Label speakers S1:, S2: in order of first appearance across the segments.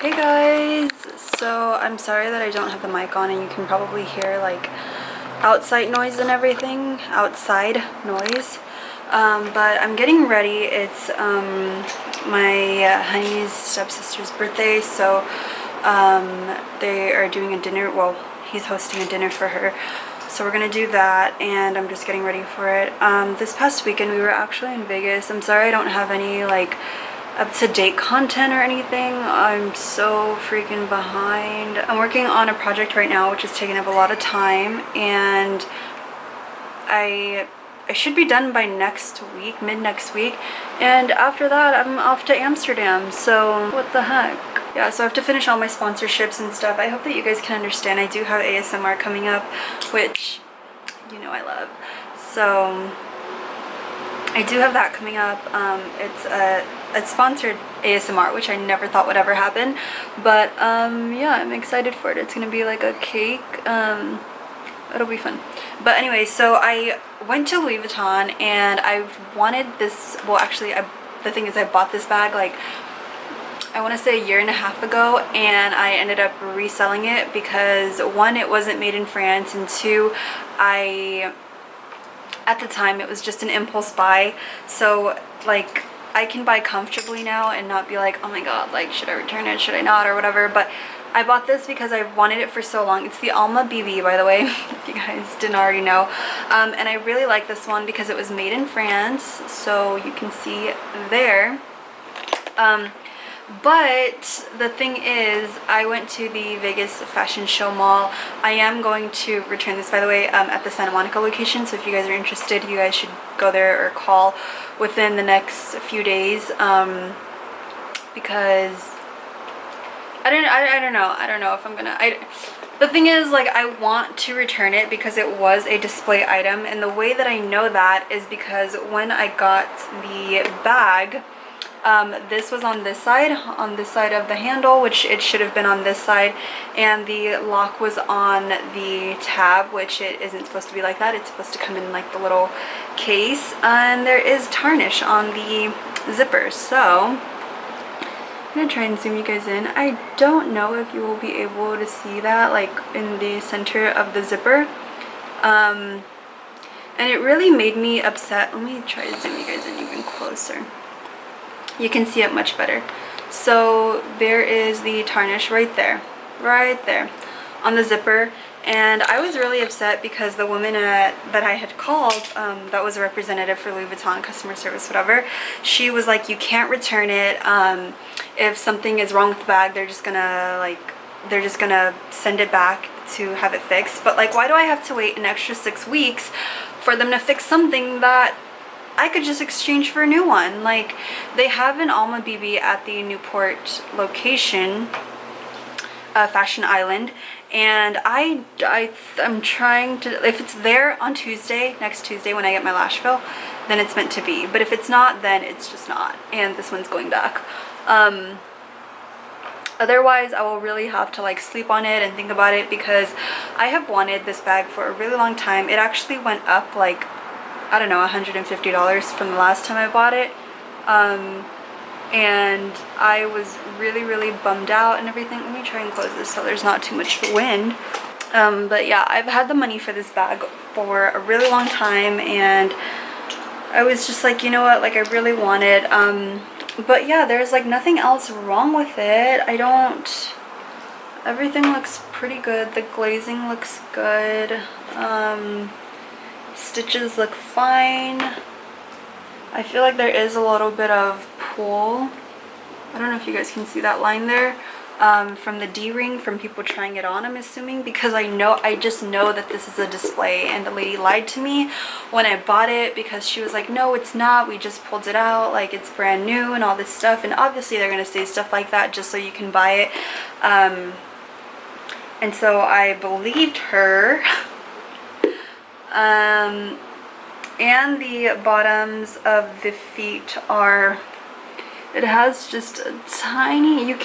S1: Hey guys, so I'm sorry that I don't have the mic on and you can probably hear like outside noise and everything, outside noise. But I'm getting ready. It's my honey's stepsister's birthday, so they are doing a dinner. Well, he's hosting a dinner for her, so we're gonna do that, and I'm just getting ready for it. This past weekend we were actually in Vegas. I'm sorry I don't have any like up-to-date content or anything. I'm so freaking behind. I'm working on a project right now which is taking up a lot of time, and I should be done by next week, mid next week, and after that I'm off to Amsterdam. So what the heck. Yeah, so I have to finish all my sponsorships and stuff. I hope that you guys can understand. I do have ASMR coming up, which you know I love. So I do have that coming up. It's a sponsored ASMR, which I never thought would ever happen, but yeah, I'm excited for it. It's gonna be like a cake. It'll be fun. But anyway, so I went to Louis Vuitton and I've wanted this. Well, actually, the thing is I bought this bag like I want to say a year and a half ago, and I ended up reselling it because one, it wasn't made in France, and two, at the time it was just an impulse buy. So like I can buy comfortably now and not be like, oh my god, like should I return it, should I not, or whatever. But I bought this because I wanted it for so long. It's the Alma BB, by the way, if you guys didn't already know. And I really like this one because it was made in France, so you can see there. But the thing is, I went to the Vegas Fashion Show Mall. I am going to return this, by the way, at the Santa Monica location. So if you guys are interested, you guys should go there or call within the next few days, because I don't know if I'm gonna. The thing is, like, I want to return it because it was a display item, and the way that I know that is because when I got the bag, this was on this side of the handle, which it should have been on this side, and the lock was on the tab, which it isn't supposed to be like that. It's supposed to come in like the little case, and there is tarnish on the zipper. So I'm gonna try and zoom you guys in. I don't know if you will be able to see that like in the center of the zipper, and it really made me upset. Let me try to zoom you guys in even closer. You can see it much better. So there is the tarnish right there on the zipper, and I was really upset because the woman that I had called, that was a representative for Louis Vuitton customer service, whatever, she was like, you can't return it. If something is wrong with the bag, they're just gonna send it back to have it fixed. But like, why do I have to wait an extra 6 weeks for them to fix something that I could just exchange for a new one? Like, they have an Alma BB at the Newport location, Fashion Island, and I'm trying to, if it's there on Tuesday, next Tuesday when I get my lash fill, then it's meant to be. But if it's not, then it's just not, and this one's going back. Otherwise, I will really have to like sleep on it and think about it, because I have wanted this bag for a really long time. It actually went up like, I don't know, $150 from the last time I bought it, and I was really bummed out and everything. Let me try and close this so there's not too much wind. But yeah, I've had the money for this bag for a really long time, and I was just like, you know what, like I really want it. But yeah, there's like nothing else wrong with it. Everything looks pretty good. The glazing looks good. Stitches look fine. I feel like there is a little bit of pull. I don't know if you guys can see that line there, from the D-ring, from people trying it on, I'm assuming, because I just know that this is a display, and the lady lied to me when I bought it, because she was like, no, it's not, we just pulled it out, like it's brand new and all this stuff. And obviously they're gonna say stuff like that just so you can buy it, and so I believed her. And the bottoms of the feet are, it has just a tiny, you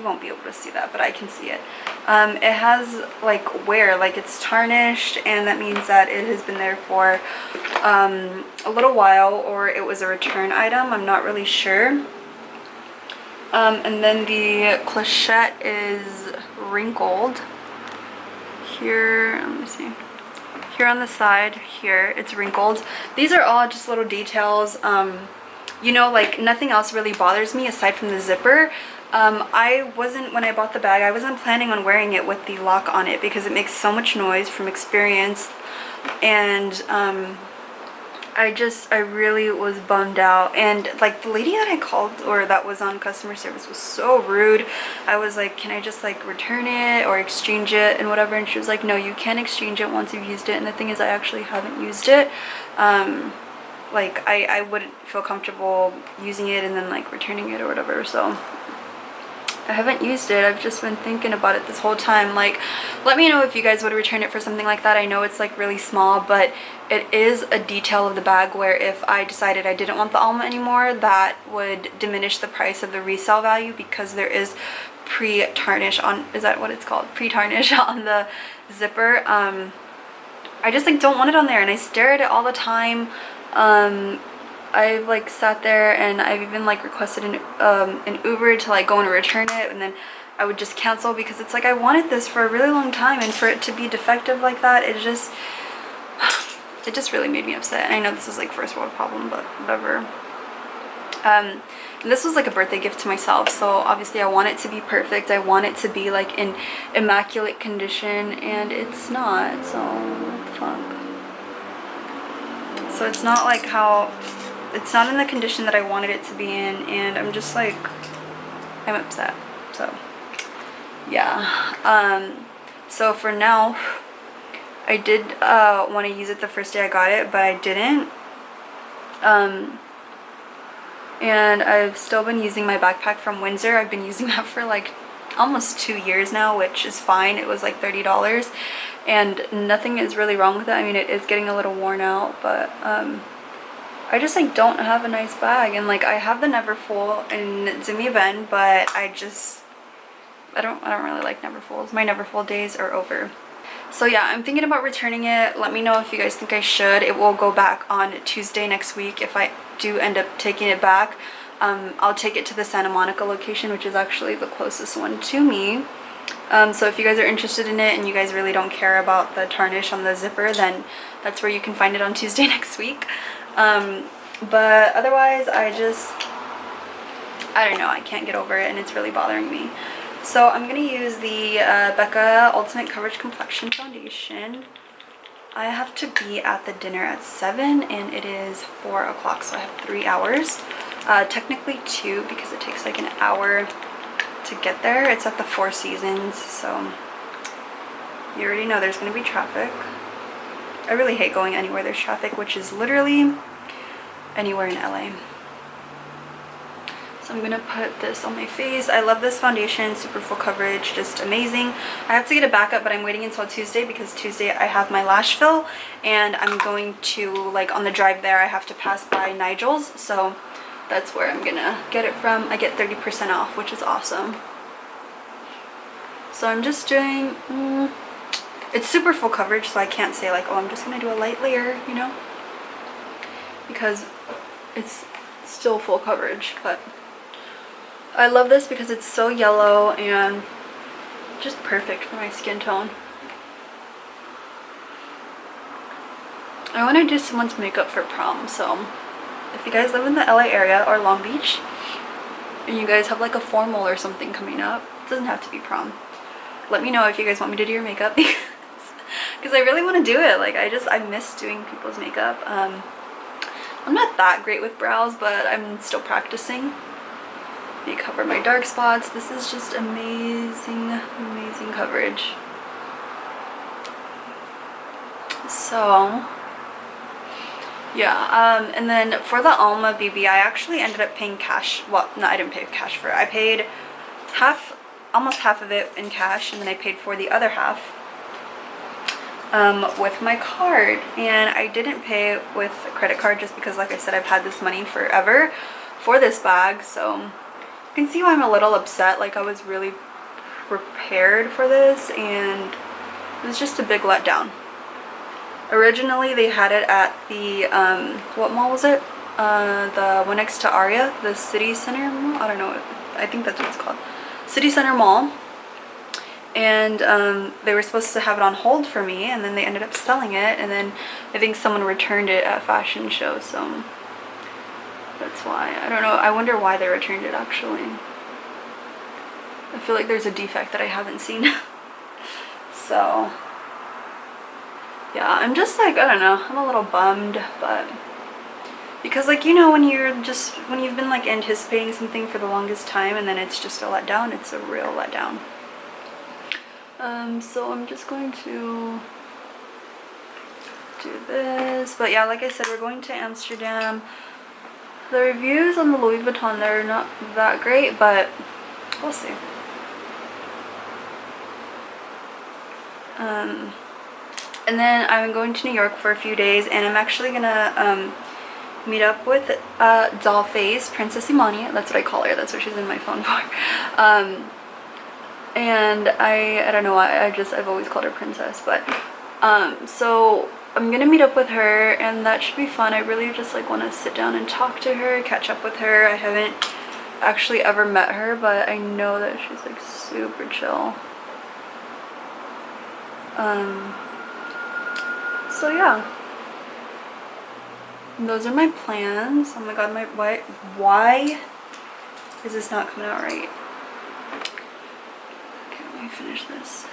S1: won't be able to see that, but I can see it. It has like wear, like it's tarnished, and that means that it has been there for a little while, or it was a return item. I'm not really sure. And then the clochette is wrinkled. Here, let me see. Here on the side, here, it's wrinkled. These are all just little details. You know, like nothing else really bothers me aside from the zipper. When I bought the bag, I wasn't planning on wearing it with the lock on it because it makes so much noise from experience. And I really was bummed out. And like the lady that I called, or that was on customer service, was so rude. I was like, can I just like return it or exchange it and whatever? And she was like, no, you can exchange it once you've used it. And the thing is, I actually haven't used it. Like I wouldn't feel comfortable using it and then like returning it or whatever. So I haven't used it. I've just been thinking about it this whole time. Like, let me know if you guys would return it for something like that. I know it's like really small, but it is a detail of the bag where if I decided I didn't want the Alma anymore, that would diminish the price of the resale value because there is pre-tarnish on, is that what it's called? Pre-tarnish on the zipper. I just like don't want it on there, and I stare at it all the time. I've like sat there and I've even like requested an Uber to like go and return it, and then I would just cancel because it's like I wanted this for a really long time, and for it to be defective like that, it just really made me upset. And I know this is like first world problem, but whatever. And this was like a birthday gift to myself, so obviously I want it to be perfect. I want it to be like in immaculate condition, and it's not. So what the fuck? So it's not like how, it's not in the condition that I wanted it to be in, and I'm just like, I'm upset. So yeah. So for now, I did want to use it the first day I got it, but I didn't. And I've still been using my backpack from Windsor. I've been using that for like almost 2 years now, which is fine. It was like $30 and nothing is really wrong with it. I mean, it is getting a little worn out, but I just like don't have a nice bag. And like I have the Neverfull in Zimmy Ben, but I don't really like Neverfulls. My Neverfull days are over. So yeah, I'm thinking about returning it. Let me know if you guys think I should. It will go back on Tuesday next week if I do end up taking it back. I'll take it to the Santa Monica location, which is actually the closest one to me. So if you guys are interested in it and you guys really don't care about the tarnish on the zipper, then that's where you can find it on Tuesday next week. But otherwise, I don't know, I can't get over it and it's really bothering me. So I'm going to use the Becca Ultimate Coverage Complexion Foundation. I have to be at the dinner at 7 and it is 4 o'clock, so I have 3 hours. Technically 2 because it takes like an hour to get there. It's at the Four Seasons, so you already know there's going to be traffic. I really hate going anywhere there's traffic, which is literally anywhere in LA. So I'm gonna put this on my face. I love this foundation, super full coverage, just amazing. I have to get a backup, but I'm waiting until Tuesday because Tuesday I have my lash fill and I'm going to, like on the drive there, I have to pass by Nigel's, so that's where I'm gonna get it from. I get 30% off, which is awesome. So I'm just doing, it's super full coverage, so I can't say like, oh, I'm just gonna do a light layer, you know, because it's still full coverage. But I love this because it's so yellow and just perfect for my skin tone. I want to do someone's makeup for prom, so if you guys live in the LA area or Long Beach and you guys have like a formal or something coming up, it doesn't have to be prom, let me know if you guys want me to do your makeup because I really want to do it. Like I miss doing people's makeup. I'm not that great with brows, but I'm still practicing. You cover my dark spots. This is just amazing, amazing coverage. So yeah, and then for the Alma BB, I actually ended up paying cash. Well, no, I didn't pay cash for it. I paid almost half of it in cash, and then I paid for the other half with my card. And I didn't pay with a credit card just because, like I said, I've had this money forever for this bag. So you can see why I'm a little upset. Like I was really prepared for this and it was just a big letdown. Originally they had it at the what mall was it? the one next to Aria, the City Center Mall. I don't know. I think that's what it's called. City Center Mall. And they were supposed to have it on hold for me, and then they ended up selling it, and then I think someone returned it at fashion show, so that's why. I don't know. I wonder why they returned it, actually. I feel like there's a defect that I haven't seen. So yeah, I'm just like, I don't know, I'm a little bummed, but because, like, you know, when you've been like anticipating something for the longest time and then it's just a letdown, it's a real letdown. So I'm just going to do this. But yeah, like I said, we're going to Amsterdam. The reviews on the Louis Vuitton, they're not that great, but we'll see. And then I'm going to New York for a few days, and I'm actually gonna meet up with Dollface, Princess Imani. That's what I call her. That's what she's in my phone for. And I don't know why, I've always called her Princess, but so I'm gonna meet up with her, and that should be fun. I really just like want to sit down and talk to her, catch up with her. I haven't actually ever met her, but I know that she's like super chill. So yeah, those are my plans. Oh my god, why is this not coming out right? Okay, let me finish this.